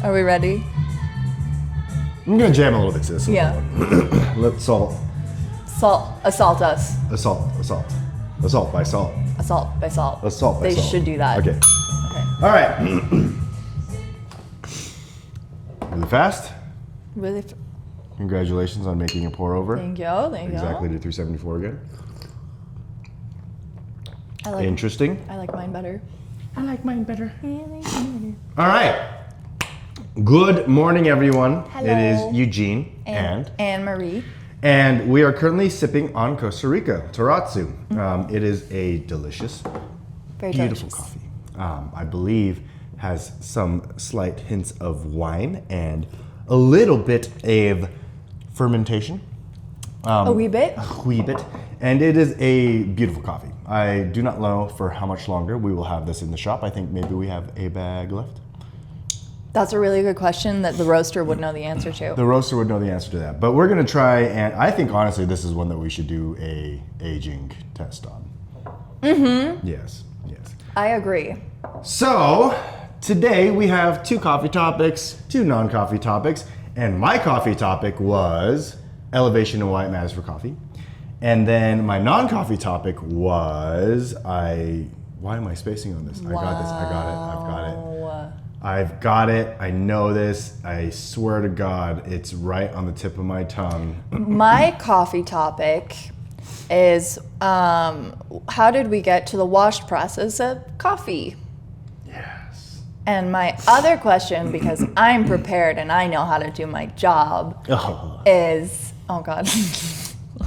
Are we ready? I'm gonna jam a little bit to this. Yeah. Let's Assault us. Assault by salt. Assault by salt. Assault by They salt. should do that. Okay. All right. Really fast. Really. Congratulations on making a pour over. Thank you. Exactly to 374 again. Interesting. I like mine better. I like mine better. All right. Good morning, everyone. Hello. It is Eugene and Anne-Marie. And we are currently sipping on Costa Rica Taratsu. It is a delicious, Very beautiful delicious. coffee. I believe has some slight hints of wine and a little bit of fermentation. A wee bit. A wee bit. And it is a beautiful coffee. I do not know for how much longer we will have this in the shop. I think maybe we have a bag left. That's a really good question that the roaster would know the answer to. The roaster would know the answer to that. But we're gonna try, and I think honestly this is one that we should do a aging test on. Mm-hmm. Yes. I agree. So, today we have two coffee topics, two non-coffee topics, and my coffee topic was elevation and why it matters for coffee. And then my non-coffee topic was, why am I spacing on this? I got this, I've got it, I know this, I swear to God, it's right on the tip of my tongue. My coffee topic is how did we get to the washed process of coffee? Yes. And my other question, because I'm prepared and I know how to do my job, is, oh God.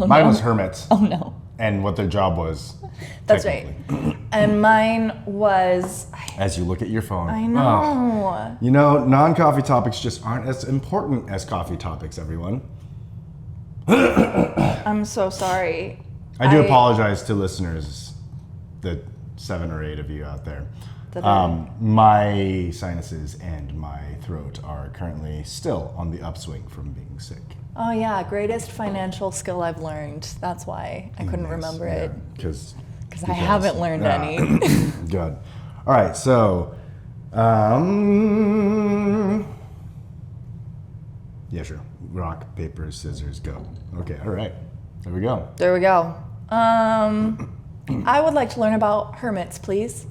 Mine was Hermits. Oh no. And what their job was. That's right. And mine was, as you look at your phone. I know. You know, non-coffee topics just aren't as important as coffee topics, everyone. I'm so sorry. I do apologize to listeners, the 7 or 8 of you out there. My sinuses and my throat are currently still on the upswing from being sick. Oh yeah, greatest financial skill I've learned. That's why I couldn't remember it. Because I haven't learned any. Good. All right, so, yeah, sure. Rock, paper, scissors, go. Okay, all right. There we go. There we go. I would like to learn about hermits, please.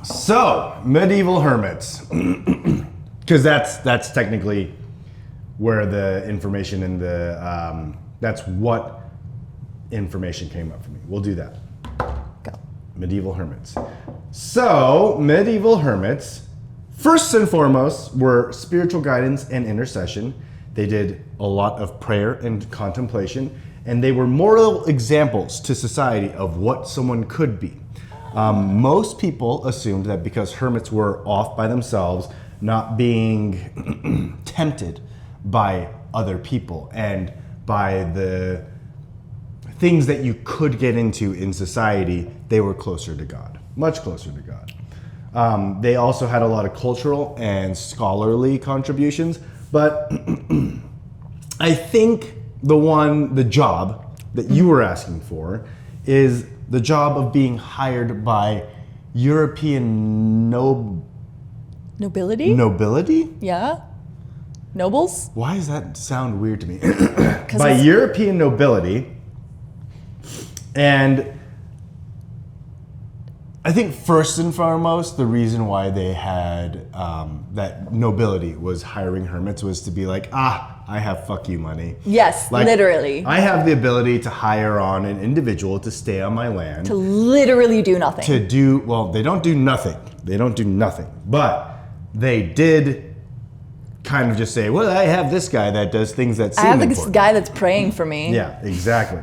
So, medieval hermits. Because that's technically where the information in the, that's what information came up for me. We'll do that. Go. Medieval hermits. So, medieval hermits, first and foremost, were spiritual guidance and intercession. They did a lot of prayer and contemplation, and they were moral examples to society of what someone could be. Most people assumed that because hermits were off by themselves, not being tempted by other people and by the things that you could get into in society, they were closer to God, much closer to God. They also had a lot of cultural and scholarly contributions, but I think the job that you were asking for is the job of being hired by European Nobility? Nobility? Yeah. Nobles? Why does that sound weird to me? By European nobility. And I think first and foremost, the reason why they had that nobility was hiring hermits was to be like, I have fuck you money. Yes, like, literally. I have the ability to hire on an individual to stay on my land. To literally do nothing. They don't do nothing. But they did kind of just say, well, I have this guy that does things that seem important. this guy that's praying for me. Yeah, exactly.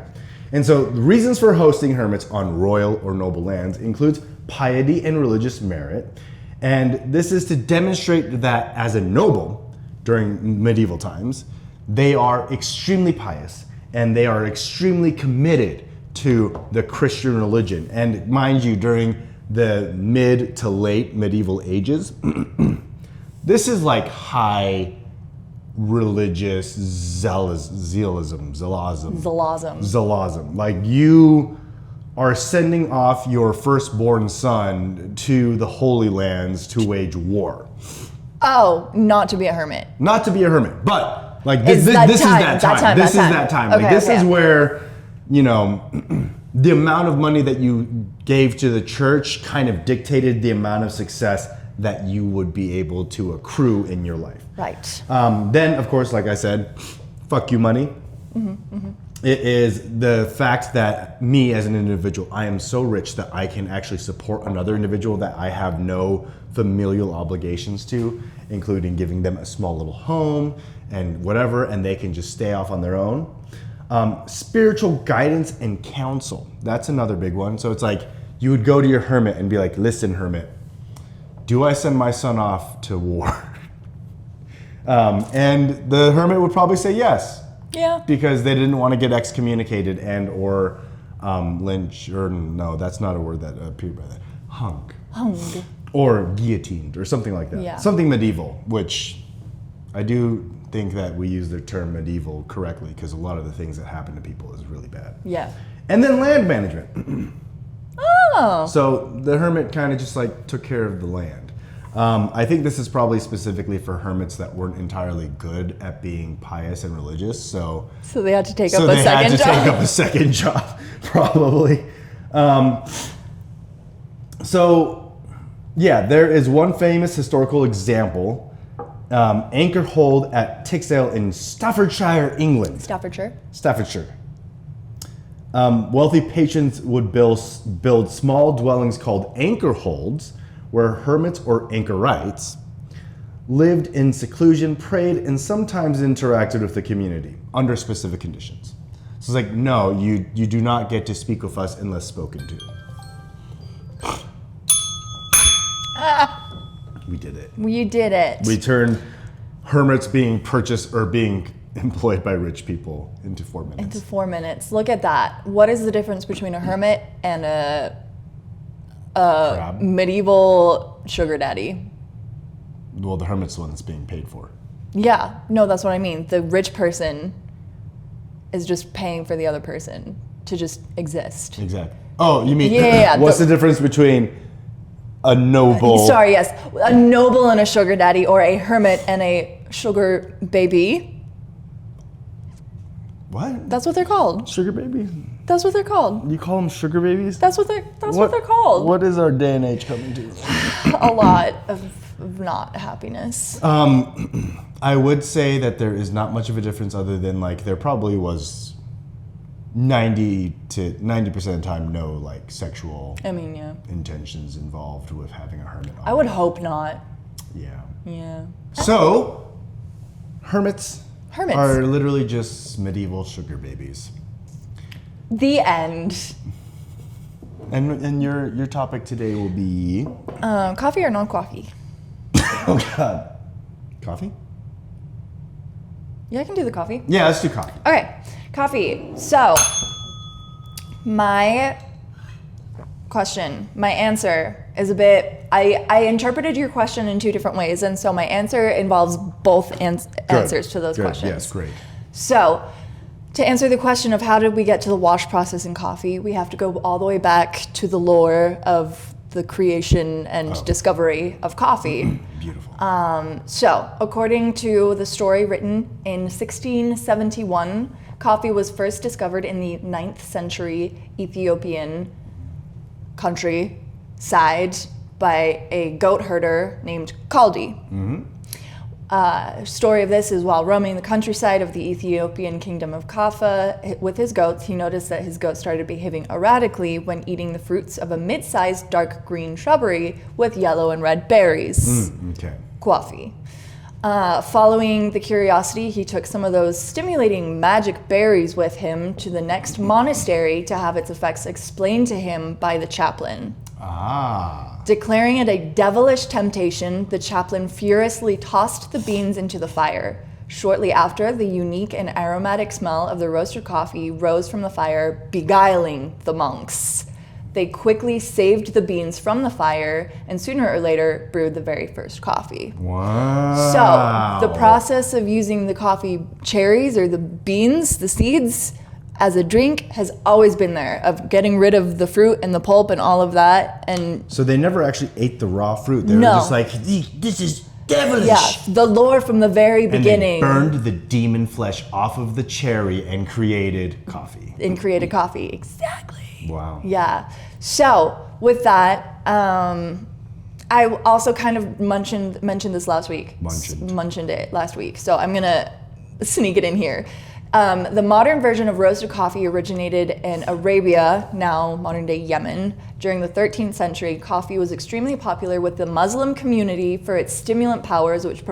And so the reasons for hosting hermits on royal or noble lands includes piety and religious merit. And this is to demonstrate that as a noble during medieval times, they are extremely pious and they are extremely committed to the Christian religion. And mind you, during the mid to late medieval ages, this is like high religious zealism. Zalazim. Like you are sending off your firstborn son to the Holy Lands to wage war. Oh, not to be a hermit. Not to be a hermit, but like this is that time. This is that time. Like this is where, you know, the amount of money that you gave to the church kind of dictated the amount of success that you would be able to accrue in your life. Right. Then, of course, like I said, fuck you money. It is the fact that me as an individual, I am so rich that I can actually support another individual that I have no familial obligations to, including giving them a small little home and whatever, and they can just stay off on their own. Spiritual guidance and counsel. That's another big one. So it's like you would go to your hermit and be like, listen, hermit, do I send my son off to war? And the hermit would probably say yes. Yeah. Because they didn't want to get excommunicated and or lynch, or no, that's not a word that appeared by that. Hung. Or guillotined or something like that. Yeah. Something medieval, which I do think that we use the term medieval correctly because a lot of the things that happen to people is really bad. Yeah. And then land management. Oh. So the hermit kind of just like took care of the land. I think this is probably specifically for hermits that weren't entirely good at being pious and religious. So they had to take up a second job. Take up a second job, probably. So, yeah, there is one famous historical example. Anchor hold at Tixale in Staffordshire, England. Staffordshire. Wealthy patrons would build small dwellings called anchor holds, where hermits or anchorites lived in seclusion, prayed, and sometimes interacted with the community under specific conditions. So it's like, no, you do not get to speak with us unless spoken to. We did it. We did it. We turned hermits being purchased or being employed by rich people into 4 minutes. Into 4 minutes. Look at that. What is the difference between a hermit and a medieval sugar daddy? Well, the hermit's the one that's being paid for. Yeah. No, that's what I mean. The rich person is just paying for the other person to just exist. Exactly. Oh, you mean, yeah, what's the difference between a noble... Sorry, yes. A noble and a sugar daddy, or a hermit and a sugar baby. What? That's what they're called. Sugar babies? That's what they're called. You call them sugar babies? That's what they're called. What is our day and age coming to? A lot of not happiness. I would say that there is not much of a difference other than like there probably was 90% of the time no like sexual intentions involved with having a hermit. I would hope not. Yeah. Yeah. So, hermits Hermits are literally just medieval sugar babies. The end. And your topic today will be coffee or non-coffee? Oh God, coffee? Yeah, I can do the coffee. Yeah, let's do coffee. Okay, coffee. So, my answer is a bit, I interpreted your question in two different ways, and so my answer involves both answers to those questions. Yes, great. So, to answer the question of how did we get to the wash process in coffee, we have to go all the way back to the lore of the creation and discovery of coffee. Beautiful. So, according to the story written in 1671, coffee was first discovered in the 9th century Ethiopian countryside by a goat herder named Kaldi. Story of this is while roaming the countryside of the Ethiopian kingdom of Kaffa with his goats, he noticed that his goats started behaving erratically when eating the fruits of a mid-sized dark green shrubbery with yellow and red berries. Coffee. Following the curiosity, he took some of those stimulating magic berries with him to the next monastery to have its effects explained to him by the chaplain. Declaring it a devilish temptation, the chaplain furiously tossed the beans into the fire. Shortly after, the unique and aromatic smell of the roasted coffee rose from the fire, beguiling the monks. They quickly saved the beans from the fire and sooner or later brewed the very first coffee. Wow. So the process of using the coffee cherries or the beans, the seeds, as a drink has always been there, of getting rid of the fruit and the pulp and all of that. And So they never actually ate the raw fruit. They were No. just like, this is devilish. yeah, the lore from the very And they beginning. burned the demon flesh off of the cherry and created coffee. And created coffee. Exactly. Wow. Yeah. So with that, I also kind of mentioned this last week. Mentioned it last week. So I'm gonna sneak it in here. The modern version of roasted coffee originated in Arabia, now modern day Yemen. During the 13th century, coffee was extremely popular with the Muslim community for its stimulant powers, which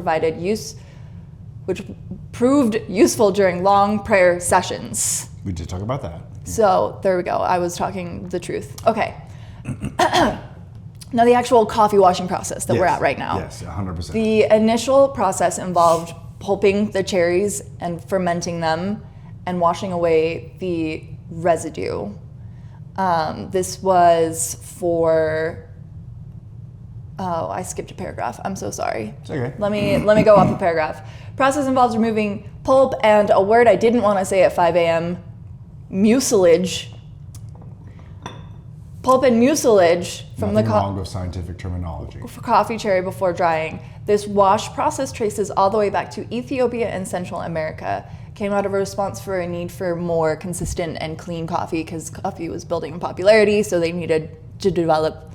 proved useful during long prayer sessions. We did talk about that. So there we go. I was talking the truth. Okay. Now the actual coffee washing process that we're at right now. Yes, 100%. The initial process involved pulping the cherries and fermenting them and washing away the residue. This was for... Oh, I skipped a paragraph. I'm so sorry. It's okay. Let me go up a paragraph. Process involves removing pulp and a word I didn't want to say at 5 a.m., mucilage. Pulp and mucilage from Nothing wrong with scientific terminology. for coffee cherry before drying. This wash process traces all the way back to Ethiopia and Central America. Came out of a response for a need for more consistent and clean coffee because coffee was building in popularity, so they needed to develop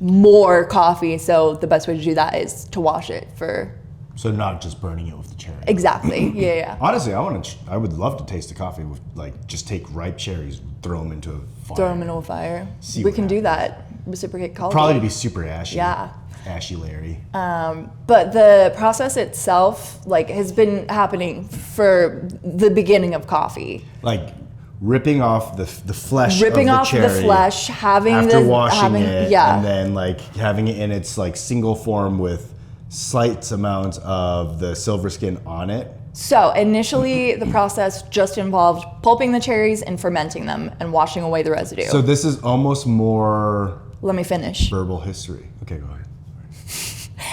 more coffee. So the best way to do that is to wash it for... So not just burning it with the cherry. Exactly. Yeah. Honestly, I would love to taste the coffee with, like, just take ripe cherries, throw them into a fire. Throw them into a fire. See We what can do happens. that. Reciprocate coffee. Probably to be super ashy. Yeah. Ashy Larry. But the process itself, like, has been happening for the beginning of coffee. Like ripping off the flesh Ripping of the off cherry the flesh, having after the washing it, yeah. and then like having it in its like single form with slight amounts of the silver skin on it. So initially, the process just involved pulping the cherries and fermenting them and washing away the residue. So this is almost more Let me finish. verbal history. Okay, go ahead.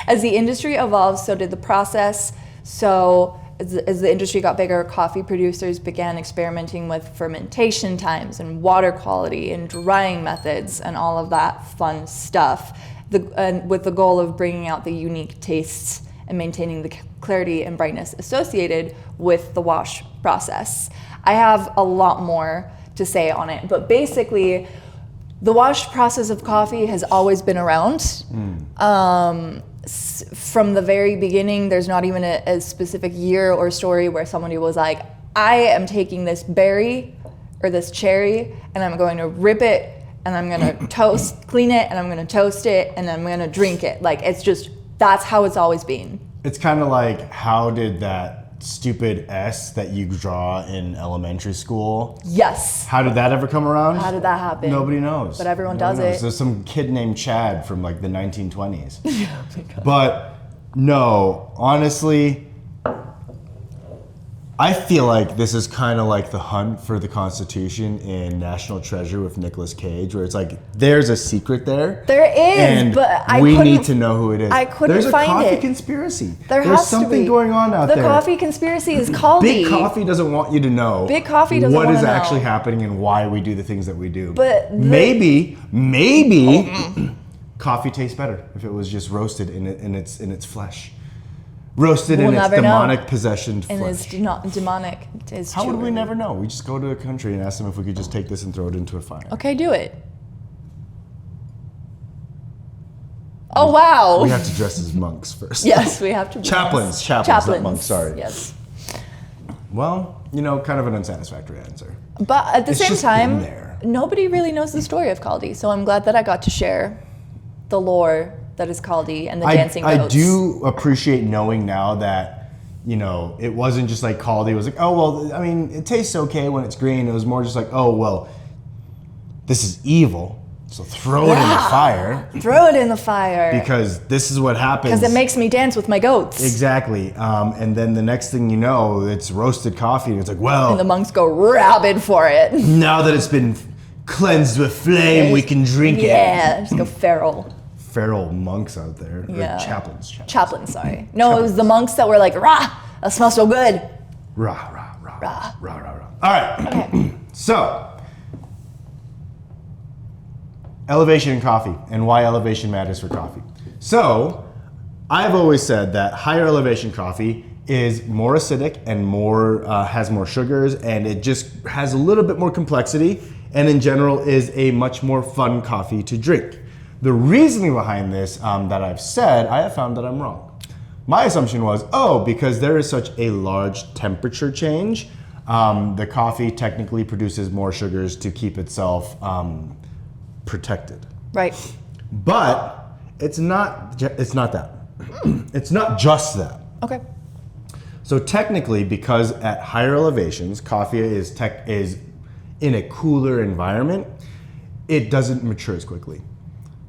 As the industry evolved, so did the process. So as the industry got bigger, coffee producers began experimenting with fermentation times and water quality and drying methods and all of that fun stuff, with the goal of bringing out the unique tastes and maintaining the clarity and brightness associated with the wash process. I have a lot more to say on it, but basically, the wash process of coffee has always been around. From the very beginning, there's not even a specific year or story where somebody was like, I am taking this berry or this cherry and I'm going to rip it and I'm going to clean it and I'm going to toast it and I'm going to drink it. Like, it's just, that's how it's always been. It's kind of like, how did that stupid S that you draw in elementary school, Yes. how did that ever come around? How did that happen? Nobody knows. But everyone Nobody does knows. it. There's some kid named Chad from like the 1920s. But no, honestly, I feel like this is kind of like the hunt for the Constitution in National Treasure with Nicolas Cage, where it's like there's a secret there. There is, and but I we couldn't- need to know who it is. I couldn't There's a find coffee it. conspiracy. There's There's something going on out the there. The coffee conspiracy is Caldi. Big Coffee doesn't want you to know. Big Coffee doesn't what wanna is know. actually happening and why we do the things that we do. But maybe coffee tastes better if it was just roasted in its flesh. Roasted We'll in its never know. demonic possessioned And flesh. it's demonic. It's How would true. we never know? We just go to a country and ask them if we could just take this and throw it into a fire. Okay, do it. Oh, wow. We have to dress as monks first. Yes, we have to. be Chaplains, honest. not monks, sorry. Yes. Well, kind of an unsatisfactory answer. But at the It's same just time, been there. nobody really knows the story of Caldi, so I'm glad that I got to share the lore that is Caldi and the dancing goats. I do appreciate knowing now that, it wasn't just like Caldi. It was like, oh, well, I mean, it tastes okay when it's green. It was more just like, oh, well, this is evil, so throw it in the fire. Throw it in the fire. Because this is what happens. Because it makes me dance with my goats. Exactly. And then the next thing you know, it's roasted coffee. And it's like, well, And the monks go rabid for it. now that it's been cleansed with flame, we can drink it. Yeah, just go feral. Feral monks out there. Yeah. Or chaplains. Chaplains, sorry. No, it was the monks that were like, rah, that smells so good. Rah, rah, rah. Rah. Rah, rah, rah. All right. Okay. So, elevation in coffee and why elevation matters for coffee. So, I've always said that higher elevation coffee is more acidic and has more sugars, and it just has a little bit more complexity, and in general is a much more fun coffee to drink. The reasoning behind this that I've said, I have found that I'm wrong. My assumption was, because there is such a large temperature change, the coffee technically produces more sugars to keep itself protected. Right. But it's not that. It's not just that. Okay. So technically, because at higher elevations, coffee is in a cooler environment, it doesn't mature as quickly.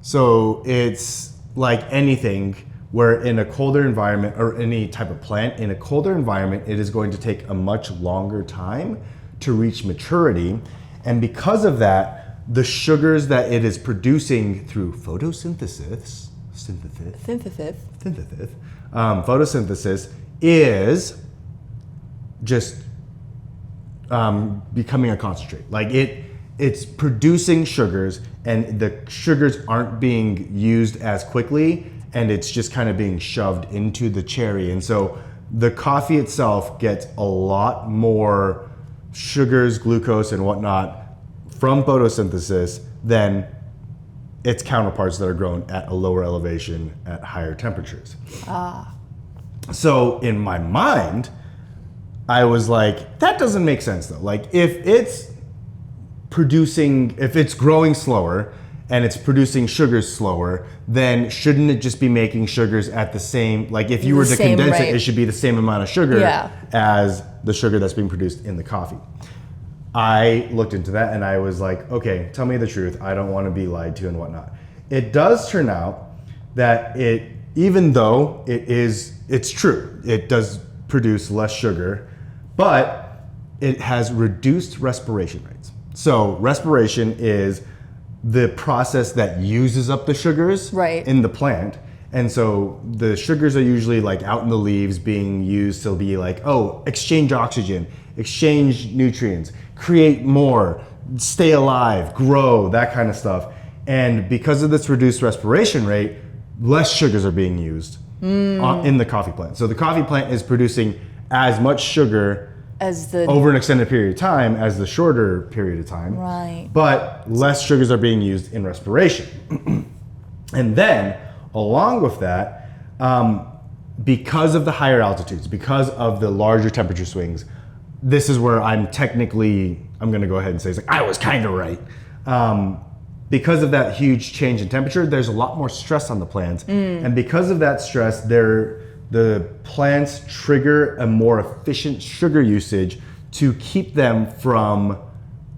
So it's like anything where in a colder environment, or any type of plant, in a colder environment, it is going to take a much longer time to reach maturity. And because of that, the sugars that it is producing through photosynthesis, photosynthesis is just becoming a concentrate. Like it's producing sugars, and the sugars aren't being used as quickly, and it's just kind of being shoved into the cherry. And so the coffee itself gets a lot more sugars, glucose, and whatnot from photosynthesis than its counterparts that are grown at a lower elevation at higher temperatures. So in my mind, I was like, that doesn't make sense though. Like if it's growing slower and it's producing sugars slower, then shouldn't it just be making sugars at the same, like if you were to condense it, it should be the same amount of sugar as the sugar that's being produced in the coffee. I looked into that and I was like, okay, tell me the truth. I don't want to be lied to and whatnot. It does turn out that even though it's true, it does produce less sugar, but it has reduced respiration rates. So respiration is the process that uses up the sugars in the plant. And so the sugars are usually like out in the leaves being used to be like, exchange oxygen, exchange nutrients, create more, stay alive, grow, that kind of stuff. And because of this reduced respiration rate, less sugars are being used in the coffee plant. So the coffee plant is producing as much sugar over an extended period of time as the shorter period of time. Right. But less sugars are being used in respiration. And then, along with that, because of the higher altitudes, because of the larger temperature swings, this is where I'm going to go ahead and say, I was kind of right. Because of that huge change in temperature, there's a lot more stress on the plants. And because of that stress, the plants trigger a more efficient sugar usage to keep them from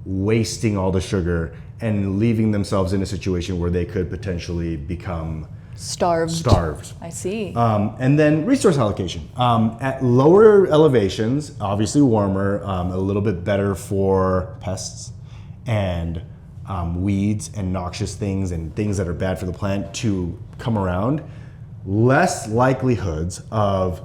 wasting all the sugar and leaving themselves in a situation where they could potentially become starved. I see. And then resource allocation. At lower elevations, obviously warmer, a little bit better for pests and weeds and noxious things and things that are bad for the plant to come around. Less likelihoods of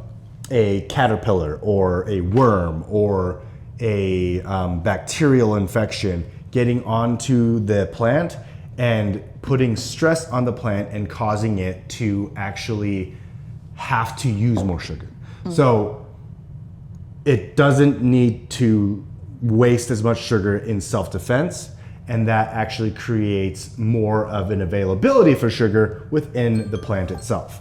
a caterpillar or a worm or a bacterial infection getting onto the plant and putting stress on the plant and causing it to actually have to use more sugar. So it doesn't need to waste as much sugar in self-defense, and that actually creates more of an availability for sugar within the plant itself.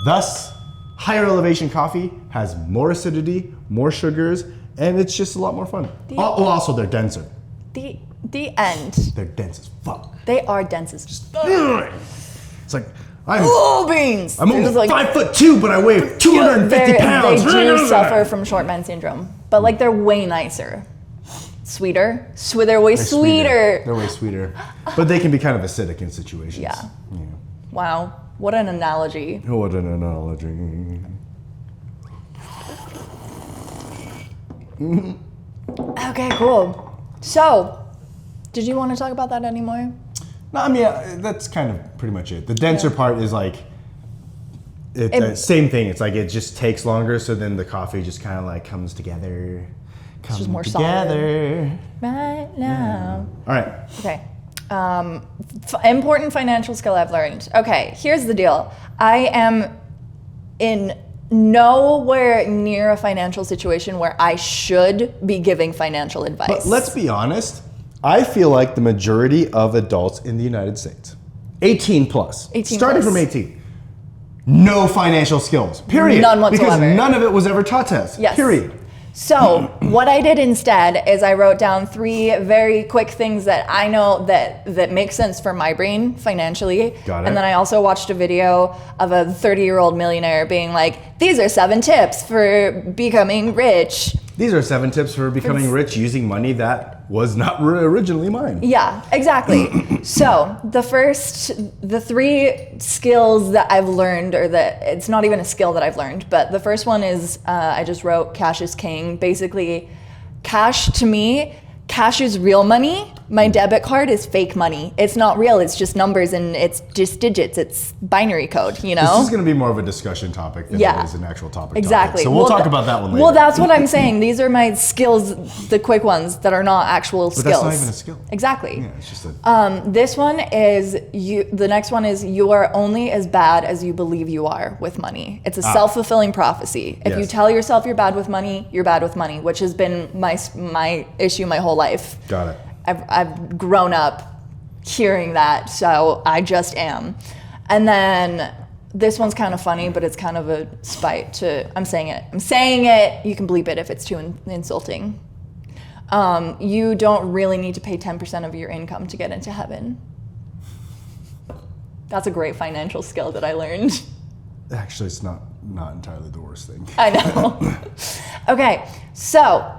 Thus, higher elevation coffee has more acidity, more sugars, and it's just a lot more fun. Also, they're denser. The end. They're dense as fuck. They are dense as fuck. It's like, I'm beans. only 5'2", but I weigh 250 pounds. They do suffer from short man syndrome, but like they're way nicer. Sweeter. They're way sweeter. They're way sweeter. But they can be kind of acidic in situations. Yeah. Wow. What an analogy. What an analogy. Okay, cool. So, did you want to talk about that anymore? No, I mean, that's kind of pretty much it. The denser part is like, same thing. It's like it just takes longer, so then the coffee just kind of like comes together. It's just more solid. Right now. All right. Okay. Important financial skill I've learned. Okay, here's the deal. I am in nowhere near a financial situation where I should be giving financial advice. But let's be honest. I feel like the majority of adults in the United States, 18 plus, 18 starting plus. from 18, no financial skills, period. None whatsoever. Because none of it was ever taught to us, Yes. period. So what I did instead is I wrote down 3 very quick things that I know that make sense for my brain financially. Got it. And then I also watched a video of a 30-year-old millionaire being like, these are 7 tips for becoming rich. These are 7 tips for becoming rich using money that was not originally mine. Yeah, exactly. So the 3 skills that I've learned, or that it's not even a skill that I've learned, but the first one is I just wrote cash is king. Basically, cash to me, cash is real money. My debit card is fake money. It's not real. It's just numbers and it's just digits. It's binary code, you know? This is going to be more of a discussion topic than it is an actual topic. Exactly. So we'll talk about that one later. Well, that's what I'm saying. These are my skills, the quick ones that are not actual skills. But that's not even a skill. Exactly. Yeah, it's just a... This one is the next one is you are only as bad as you believe you are with money. It's a self-fulfilling prophecy. If you tell yourself you're bad with money, you're bad with money, which has been my issue my whole life. Got it. I've grown up hearing that, so I just am. And then this one's kind of funny, but it's kind of a spite to, I'm saying it, you can bleep it if it's too insulting. You don't really need to pay 10% of your income to get into heaven. That's a great financial skill that I learned. Actually, it's not entirely the worst thing. I know. Okay, so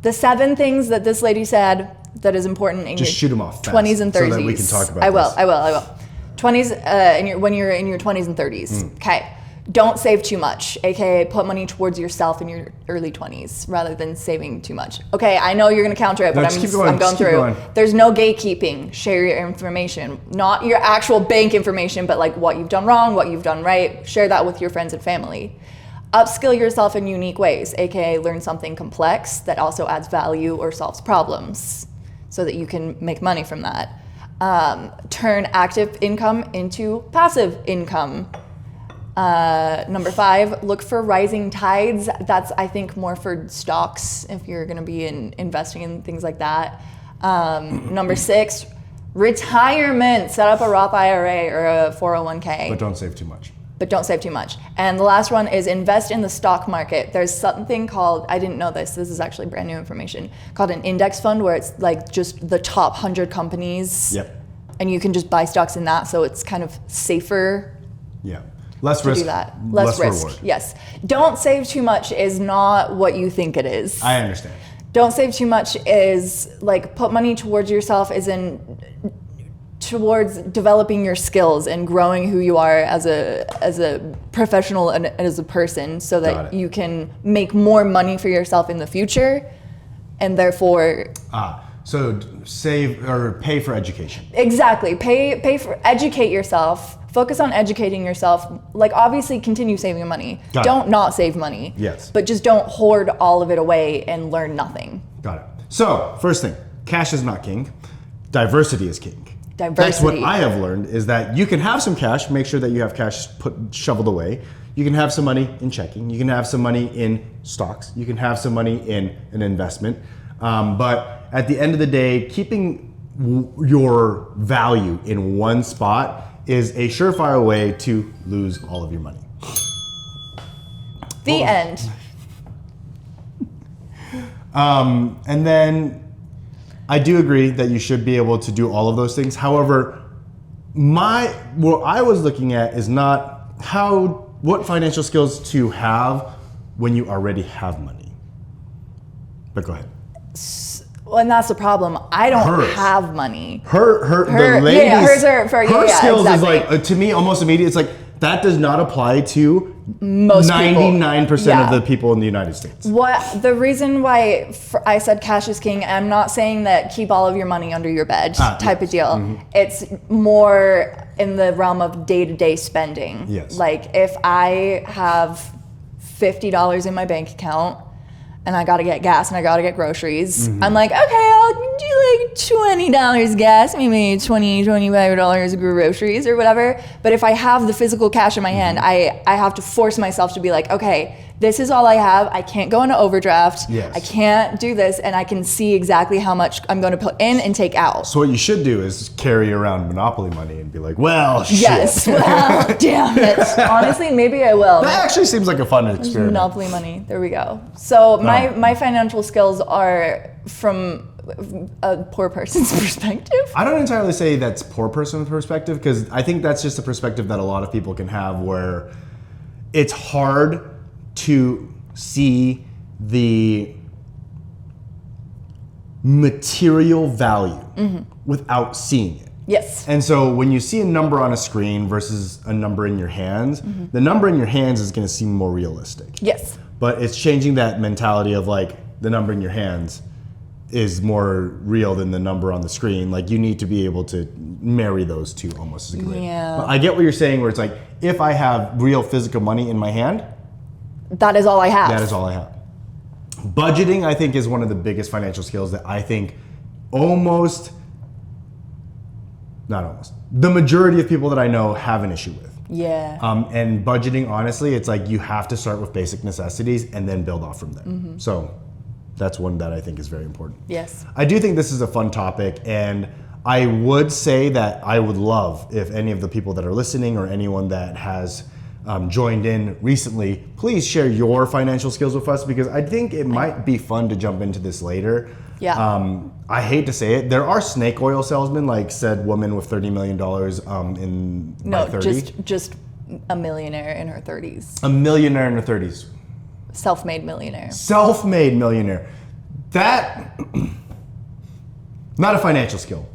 the 7 things that this lady said that is important in Just shoot your them off 20s and 30s. so that we can talk about I this. will. 20s, when you're in your 20s and 30s. Okay. Don't save too much, aka put money towards yourself in your early 20s rather than saving too much. Okay, I know you're gonna counter it, but I'm going through. There's no gatekeeping. Share your information, not your actual bank information, but like what you've done wrong, what you've done right. Share that with your friends and family. Upskill yourself in unique ways, aka learn something complex that also adds value or solves problems so that you can make money from that. Turn active income into passive income. Number 5, look for rising tides. That's, I think, more for stocks if you're going to be investing in things like that. Number 6, retirement. Set up a Roth IRA or a 401k. But don't save too much. And the last one is invest in the stock market. There's something called, I didn't know this is actually brand new information, called an index fund, where it's like just the top 100 companies. Yep. And you can just buy stocks in that, so it's kind of safer. Yeah. Less to risk. Do that. Less risk. Reward. Yes. Don't save too much is not what you think it is. I understand. Don't save too much is like put money towards yourself towards developing your skills and growing who you are as a professional and as a person, so that you can make more money for yourself in the future, and therefore so save or pay for education. Exactly. Pay for, educate yourself. Focus on educating yourself. Like, obviously continue saving money. Don't not save money. Yes. But just don't hoard all of it away and learn nothing. Got it. So, first thing, cash is not king. Diversity is king. That's what I have learned, is that you can have some cash, make sure that you have cash shoveled away. You can have some money in checking. You can have some money in stocks. You can have some money in an investment. But at the end of the day, keeping your value in one spot is a surefire way to lose all of your money. The end. And then I do agree that you should be able to do all of those things. However, what I was looking at is not what financial skills to have when you already have money. But go ahead. Well, and that's the problem. I don't have money. The ladies, her skills exactly. is like, to me, almost immediate. It's like, that does not apply to most 99% of the people in the United States. The reason why I said cash is king, I'm not saying that keep all of your money under your bed type of deal. Mm-hmm. It's more in the realm of day-to-day spending. Yes. Like, if I have $50 in my bank account and I gotta get gas and I gotta get groceries, I'm like, okay, I'll do like $20 gas, maybe $25 groceries or whatever. But if I have the physical cash in my hand, I have to force myself to be like, okay, this is all I have. I can't go into overdraft. Yes. I can't do this, and I can see exactly how much I'm going to put in and take out. So what you should do is carry around Monopoly money and be like, well, shit. Yes, well, damn it. Honestly, maybe I will. That actually seems like a fun experiment. Monopoly money. There we go. So my financial skills are from a poor person's perspective. I don't entirely say that's poor person's perspective, because I think that's just a perspective that a lot of people can have, where it's hard to see the material value without seeing it. Yes. And so when you see a number on a screen versus a number in your hands, the number in your hands is going to seem more realistic. Yes. But it's changing that mentality of like the number in your hands is more real than the number on the screen. Like you need to be able to marry those two almost as a grid. Yeah. But I get what you're saying, where it's like, if I have real physical money in my hand, that is all I have. that is all I have. Budgeting, I think, is one of the biggest financial skills that I think the majority of people that I know have an issue with. Yeah. And budgeting, honestly, it's like you have to start with basic necessities and then build off from there. So that's one that I think is very important. Yes. I do think this is a fun topic, and I would say that I would love if any of the people that are listening or anyone that has joined in recently, please share your financial skills with us, because I think it might be fun to jump into this later. Yeah. I hate to say it, there are snake oil salesmen, like said woman with $30 million by 30. just a millionaire in her 30s. A millionaire in her 30s. Self-made millionaire. Self-made millionaire. That, not a financial skill,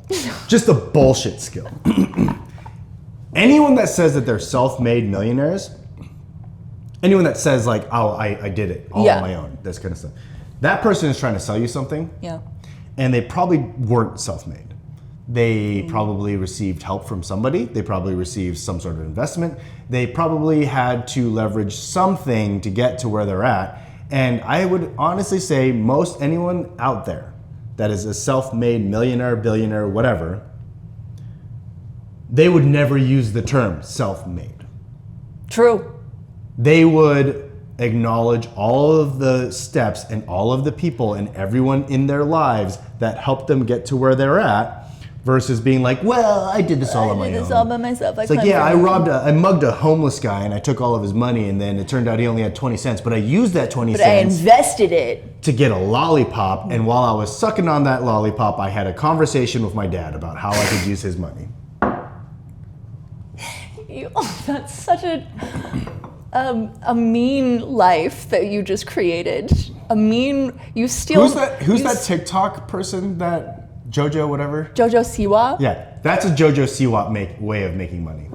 just a bullshit skill. Anyone that says that they're self-made millionaires, anyone that says like, oh, I did it all on my own, this kind of stuff, that person is trying to sell you something. Yeah. And they probably weren't self-made. They probably received help from somebody. They probably received some sort of investment. They probably had to leverage something to get to where they're at. And I would honestly say most anyone out there that is a self-made millionaire, billionaire, whatever, they would never use the term self-made. True. They would acknowledge all of the steps and all of the people and everyone in their lives that helped them get to where they're at, versus being like, well, I did this all on my own. I did this all by myself. It's like, yeah, I mugged a homeless guy and I took all of his money, and then it turned out he only had 20 cents, but I used that 20 But I cents invested it. to get a lollipop, and while I was sucking on that lollipop, I had a conversation with my dad about how I could use his money. That's such a mean life that you just created. You steal. Who's that TikTok person, that Jojo whatever? Jojo Siwa? Yeah, that's a Jojo Siwa way of making money.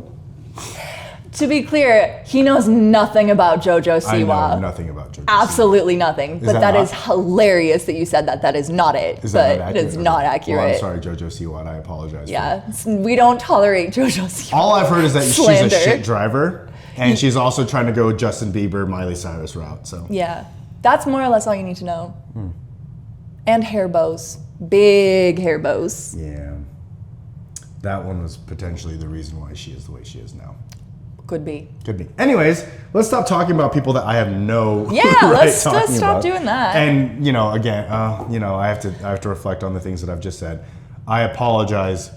To be clear, he knows nothing about Jojo Siwa. I know nothing about Jojo Siwa. Absolutely nothing. But that is hilarious that you said that. That is not it. Is that but not accurate? it's not accurate. Well, I'm sorry, Jojo Siwa. I apologize. Yeah, we don't tolerate Jojo Siwa. All I've heard is that Slander. she's a shit driver, and she's also trying to go Justin Bieber, Miley Cyrus route. So yeah, that's more or less all you need to know. And hair bows, big hair bows. Yeah, that one was potentially the reason why she is the way she is now. Could be. Could be. Anyways, let's stop talking about people that I have no Yeah, right let's talking stop about. doing that. And again, I have to reflect on the things that I've just said. I apologize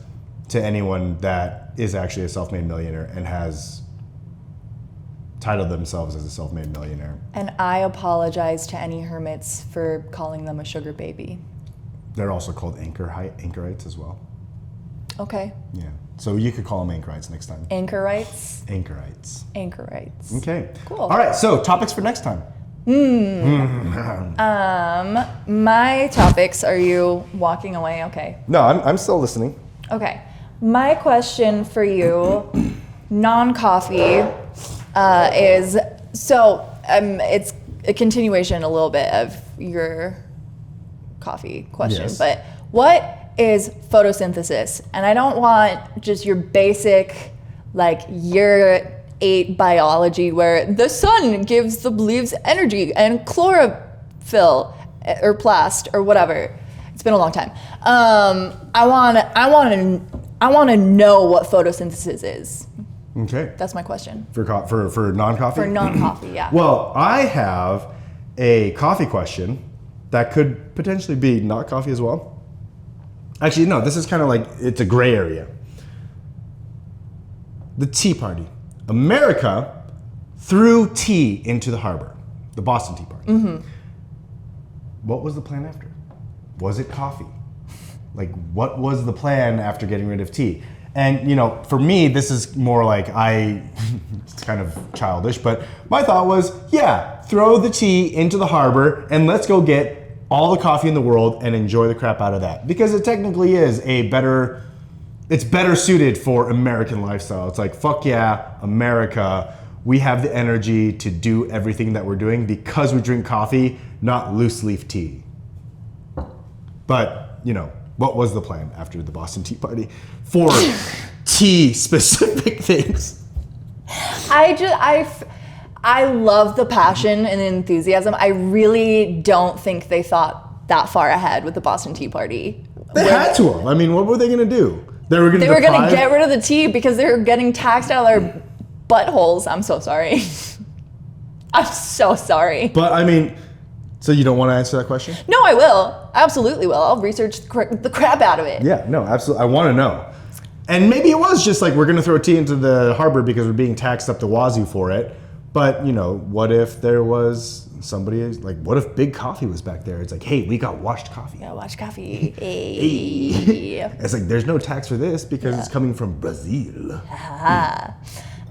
to anyone that is actually a self-made millionaire and has titled themselves as a self-made millionaire. And I apologize to any hermits for calling them a sugar baby. They're also called anchorites as well. Okay. Yeah. So you could call them anchorites next time. Anchorites? Anchorites. Anchorites. Okay. Cool. All right. So topics for next time. My topics, are you walking away? Okay. No, I'm still listening. Okay. My question for you, non-coffee, is, so it's a continuation a little bit of your coffee question, Yes. but what is photosynthesis? And I don't want just your basic, like, year 8 biology where the sun gives the leaves energy and Phil, or Plast, or whatever. It's been a long time. I want to know what photosynthesis is. Okay. That's my question. For non-coffee? For non-coffee, yeah. Well, I have a coffee question that could potentially be not coffee as well. Actually, no, this is kind of like, it's a gray area. The Tea Party. America threw tea into the harbor. The Boston Tea Party. Mm-hmm. What was the plan after? Was it coffee? Like, what was the plan after getting rid of tea? And, you know, for me, this is more like it's kind of childish, but my thought was, yeah, throw the tea into the harbor and let's go get all the coffee in the world and enjoy the crap out of that. Because it technically is it's better suited for American lifestyle. It's like, fuck yeah, America, we have the energy to do everything that we're doing because we drink coffee, not loose leaf tea. But, you know, what was the plan after the Boston Tea Party for tea specific things? I love the passion and enthusiasm. I really don't think they thought that far ahead with the Boston Tea Party. They had to have. I mean, what were they going to do? They were going to get rid of the tea because they were getting taxed out of their buttholes. I'm so sorry. I'm so sorry. But I mean, so you don't want to answer that question? No, I will. I absolutely will. I'll research the crap out of it. Yeah, no, absolutely. I want to know. And maybe it was just like, we're going to throw tea into the harbor because we're being taxed up the wazoo for it. But, you know, what if there was somebody, like, what if Big Coffee was back there? It's like, hey, we got washed coffee. Yeah, washed coffee. Hey. It's like, there's no tax for this because it's coming from Brazil.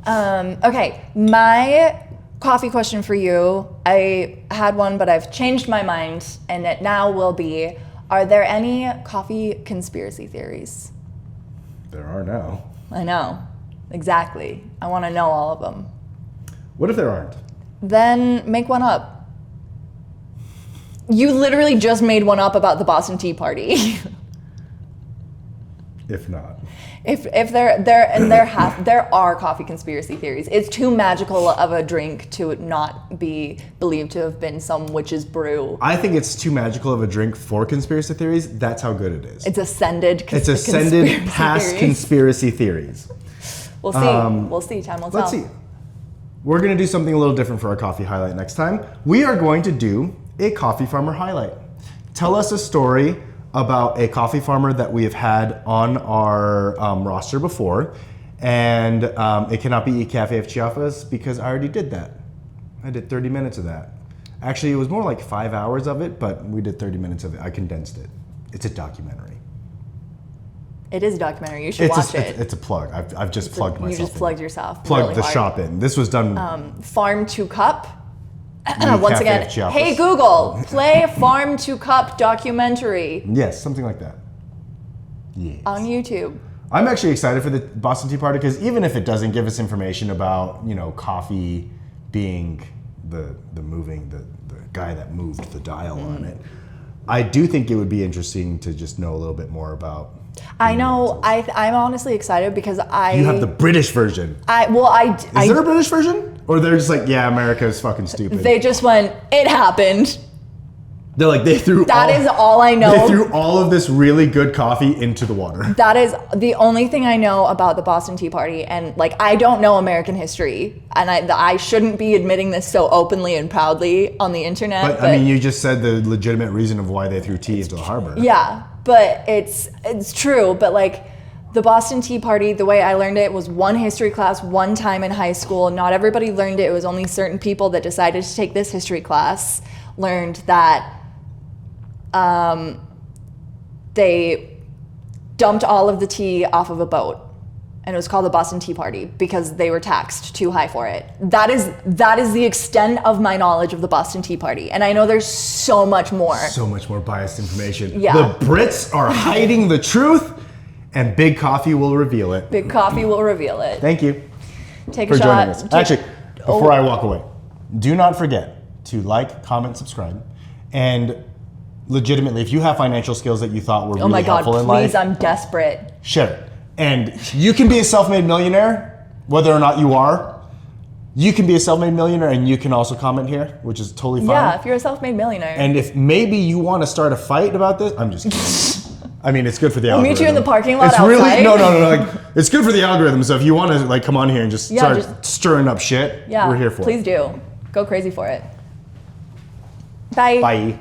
Okay, my coffee question for you, I had one, but I've changed my mind, and it now will be, are there any coffee conspiracy theories? There are now. I know, exactly. I want to know all of them. What if there aren't? Then make one up. You literally just made one up about the Boston Tea Party. If not. If there are coffee conspiracy theories. It's too magical of a drink to not be believed to have been some witch's brew. I think it's too magical of a drink for conspiracy theories. That's how good it is. It's ascended past conspiracy theories. We'll see. We'll see. Time will tell. Let's see. We're going to do something a little different for our coffee highlight next time. We are going to do a coffee farmer highlight. Tell us a story about a coffee farmer that we have had on our roster before. And it cannot be Cafe of Chiapas because I already did that. I did 30 minutes of that. Actually, it was more like 5 hours of it, but we did 30 minutes of it. I condensed it. It's a documentary. It is a documentary. You should watch it. It's a plug. I've just plugged myself. You just plugged yourself. Plugged really the hard. shop in. This was done. Farm to Cup. Once Cafe again, of Chiapas. hey Google, play Farm to Cup documentary. Yes, something like that. Yes. On YouTube. I'm actually excited for the Boston Tea Party because even if it doesn't give us information about, you know, coffee being the guy that moved the dial on it, I do think it would be interesting to just know a little bit more about. I know. I'm honestly excited because You have the British version. Is there a British version? Or they're just like, yeah, America is fucking stupid. They just went, it happened. They're like, That is all I know. They threw all of this really good coffee into the water. That is the only thing I know about the Boston Tea Party. And like, I don't know American history. And I shouldn't be admitting this so openly and proudly on the internet. But I mean, you just said the legitimate reason of why they threw tea into the harbor. Yeah, but it's true. But like, the Boston Tea Party, the way I learned it was one history class, one time in high school. Not everybody learned it. It was only certain people that decided to take this history class learned that they dumped all of the tea off of a boat. And it was called the Boston Tea Party because they were taxed too high for it. That is the extent of my knowledge of the Boston Tea Party. And I know there's so much more. So much more biased information. Yeah. The Brits are hiding the truth. And Big Coffee will reveal it. Big Coffee will reveal it. Thank you Take for a shot. joining us. Actually, before I walk away, do not forget to like, comment, subscribe. And legitimately, if you have financial skills that you thought were really helpful in life. Please, I'm desperate. Share it. And you can be a self-made millionaire, whether or not you are. You can be a self-made millionaire, and you can also comment here, which is totally fine. Yeah, if you're a self-made millionaire. And if maybe you want to start a fight about this, I'm just kidding. I mean, it's good for the algorithm. Meet you in the parking lot it's outside. Really, no. Like, it's good for the algorithm. So if you want to like come on here and just start stirring up shit, we're here for it. Please do. Go crazy for it. Bye. Bye.